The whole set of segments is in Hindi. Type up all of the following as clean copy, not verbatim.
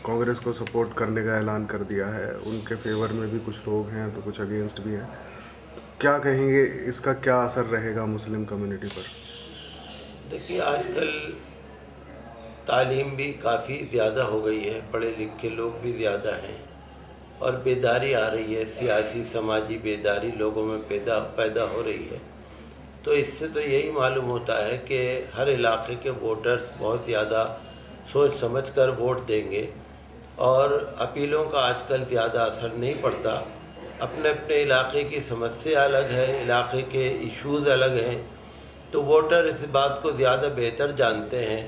कांग्रेस को सपोर्ट करने का ऐलान कर दिया है। उनके फेवर में भी कुछ लोग हैं तो कुछ अगेंस्ट भी हैं। क्या कहेंगे, इसका क्या असर रहेगा मुस्लिम कम्युनिटी पर? देखिए, आजकल तालीम भी काफ़ी ज़्यादा हो गई है, पढ़े लिखे लोग भी ज़्यादा हैं और बेदारी आ रही है, सियासी समाजी बेदारी लोगों में पैदा हो रही है। तो इससे तो यही मालूम होता है कि हर इलाके के वोटर्स बहुत ज़्यादा सोच समझकर वोट देंगे और अपीलों का आजकल ज़्यादा असर नहीं पड़ता। अपने अपने इलाके की समस्या अलग है, इलाके के इश्यूज़ अलग हैं, तो वोटर इस बात को ज़्यादा बेहतर जानते हैं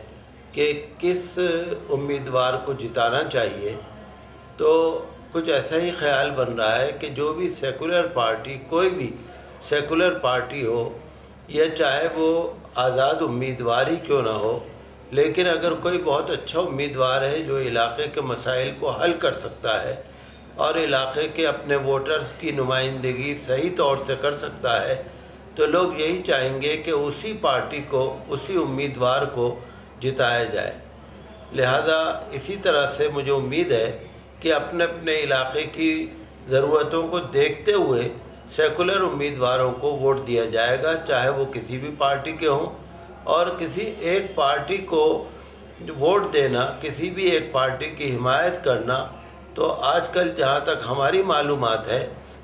कि किस उम्मीदवार को जिताना चाहिए। तो कुछ ऐसा ही ख्याल बन रहा है कि जो भी सेकुलर पार्टी, कोई भी सेकुलर पार्टी हो या चाहे वो आज़ाद उम्मीदवार ही क्यों ना हो, लेकिन अगर कोई बहुत अच्छा उम्मीदवार है जो इलाके के मसाइल को हल कर सकता है और इलाके के अपने वोटर्स की नुमाइंदगी सही तौर से कर सकता है, तो लोग यही चाहेंगे कि उसी पार्टी को, उसी उम्मीदवार को जिताया जाए। लिहाजा इसी तरह से मुझे उम्मीद है कि अपने अपने इलाके की ज़रूरतों को देखते हुए सेकुलर उम्मीदवारों को वोट दिया जाएगा, चाहे वो किसी भी पार्टी के हों। और किसी एक पार्टी को वोट देना, किसी भी एक पार्टी की हिमायत करना, तो आजकल जहाँ तक हमारी मालूमात है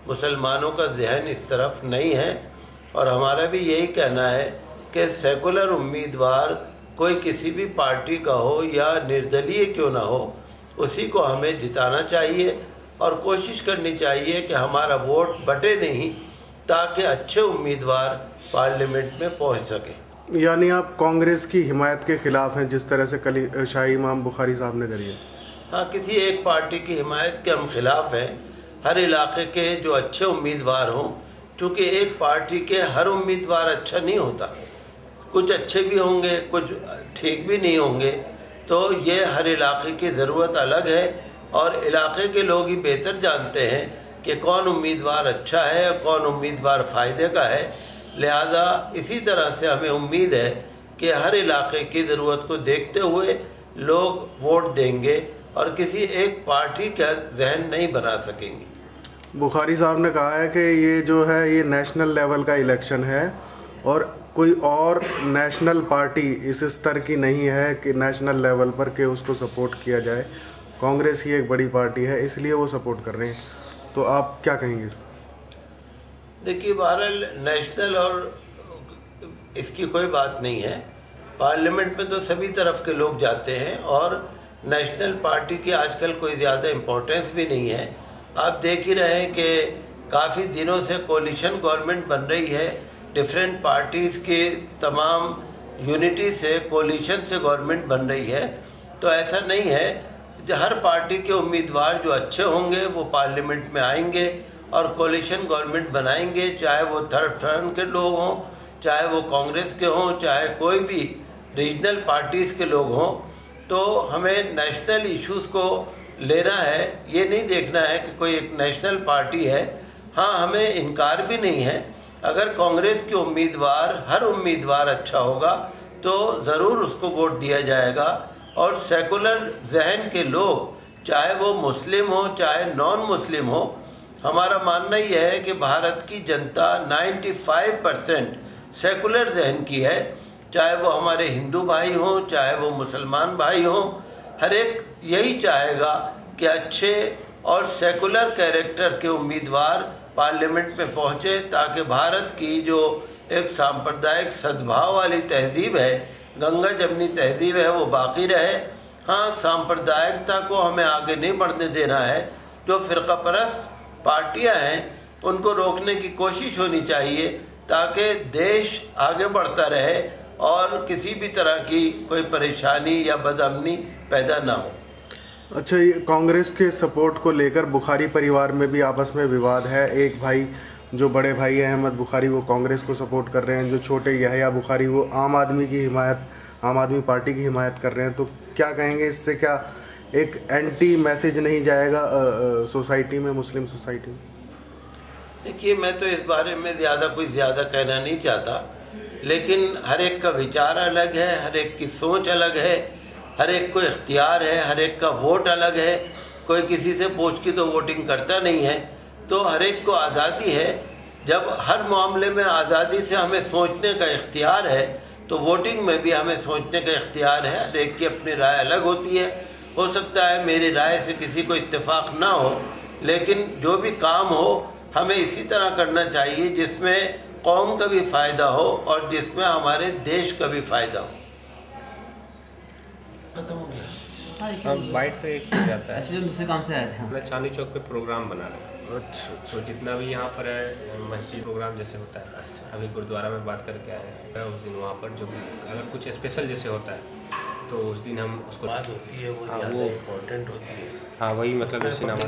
मुसलमानों का जहन इस तरफ नहीं है। और हमारा भी यही कहना है कि सेकुलर उम्मीदवार कोई किसी भी पार्टी का हो या निर्दलीय क्यों ना हो, उसी को हमें जिताना चाहिए और कोशिश करनी चाहिए कि हमारा वोट बटे नहीं, ताकि अच्छे उम्मीदवार पार्लियामेंट में पहुंच सकें। यानी आप कांग्रेस की हिमायत के खिलाफ हैं, जिस तरह से शाही इमाम बुखारी साहब ने करी है? हाँ, किसी एक पार्टी की हिमायत के हम खिलाफ हैं। हर इलाके के जो अच्छे उम्मीदवार हों, क्योंकि एक पार्टी के हर उम्मीदवार अच्छा नहीं होता, कुछ अच्छे भी होंगे, कुछ ठीक भी नहीं होंगे। तो ये हर इलाके की ज़रूरत अलग है और इलाके के लोग ही बेहतर जानते हैं कि कौन उम्मीदवार अच्छा है और कौन उम्मीदवार फ़ायदे का है। लिहाजा इसी तरह से हमें उम्मीद है कि हर इलाके की ज़रूरत को देखते हुए लोग वोट देंगे और किसी एक पार्टी का जहन नहीं बना सकेंगे। बुखारी साहब ने कहा है कि ये जो है ये नेशनल लेवल का इलेक्शन है और कोई और नेशनल पार्टी इस स्तर की नहीं है कि नेशनल लेवल पर के उसको सपोर्ट किया जाए। कांग्रेस ही एक बड़ी पार्टी है, इसलिए वो सपोर्ट कर रहे हैं। तो आप क्या कहेंगे? देखिए, बहरहाल नेशनल और इसकी कोई बात नहीं है। पार्लियामेंट में तो सभी तरफ के लोग जाते हैं और नेशनल पार्टी की आजकल कोई ज़्यादा इम्पोर्टेंस भी नहीं है। आप देख ही रहे हैं कि काफ़ी दिनों से कोलिशन गवर्नमेंट बन रही है, डिफरेंट पार्टीज़ के तमाम यूनिटी से, कोलिशन से गवर्नमेंट बन रही है। तो ऐसा नहीं है, हर पार्टी के उम्मीदवार जो अच्छे होंगे वो पार्लियामेंट में आएंगे और कोलिशन गवर्नमेंट बनाएंगे, चाहे वो थर्ड टर्न के लोग हों, चाहे वो कांग्रेस के हों, चाहे कोई भी रीजनल पार्टीज़ के लोग हों। तो हमें नेशनल इश्यूज़ को लेना है, ये नहीं देखना है कि कोई एक नेशनल पार्टी है। हाँ, हमें इनकार भी नहीं है, अगर कांग्रेस के उम्मीदवार, हर उम्मीदवार अच्छा होगा तो ज़रूर उसको वोट दिया जाएगा। और सेकुलर जहन के लोग, चाहे वो मुस्लिम हो चाहे नॉन मुस्लिम हो, हमारा मानना यह है कि भारत की जनता 95% सेकुलर जहन की है। चाहे वो हमारे हिंदू भाई हों, चाहे वो मुसलमान भाई हों, हर एक यही चाहेगा कि अच्छे और सेकुलर कैरेक्टर के उम्मीदवार पार्लियामेंट में पहुंचे, ताकि भारत की जो एक सांप्रदायिक सद्भाव वाली तहजीब है, गंगा जमनी तहजीब है, वो बाकी रहे। हाँ, सांप्रदायिकता को हमें आगे नहीं बढ़ने देना है। जो फ़िरका परस्त पार्टियां हैं उनको रोकने की कोशिश होनी चाहिए, ताकि देश आगे बढ़ता रहे और किसी भी तरह की कोई परेशानी या बदअमनी पैदा ना हो। अच्छा, ये कांग्रेस के सपोर्ट को लेकर बुखारी परिवार में भी आपस में विवाद है। एक भाई, जो बड़े भाई हैं अहमद बुखारी, वो कांग्रेस को सपोर्ट कर रहे हैं, जो छोटे यहया बुखारी वो आम आदमी पार्टी की हिमायत कर रहे हैं। तो क्या कहेंगे, इससे क्या एक एंटी मैसेज नहीं जाएगा सोसाइटी में, मुस्लिम सोसाइटी में? देखिए, मैं तो इस बारे में कोई ज़्यादा कहना नहीं चाहता, लेकिन हर एक का विचार अलग है, हर एक की सोच अलग है हर एक को इख्तियार है, हर एक का वोट अलग है, कोई किसी से पूछ के तो वोटिंग करता नहीं है। तो हर एक को आज़ादी है। जब हर मामले में आज़ादी से हमें सोचने का इख्तियार है तो वोटिंग में भी हमें सोचने का इख्तियार है। हर एक की अपनी राय अलग होती है। हो सकता है मेरी राय से किसी को इत्तेफाक ना हो, लेकिन जो भी काम हो हमें इसी तरह करना चाहिए जिसमें कौम का भी फ़ायदा हो और जिसमें हमारे देश का भी फ़ायदा हो। खत्म हो गया। बाइट तो एक हो जाता है। एक्चुअली दूसरे काम से आए थे। अपना चांदनी चौक पे प्रोग्राम बना रहे हैं। अच्छा। तो जितना भी यहाँ पर है मस्जिद प्रोग्राम जैसे होता है, अभी गुरुद्वारा में बात करके आए हैं, उस दिन वहाँ पर जो अगर कुछ स्पेशल जैसे होता है तो उस दिन हम उसको बात होती है, वो ज़्यादा इम्पोर्टेंट होती है। हाँ वही मतलब जैसे नाम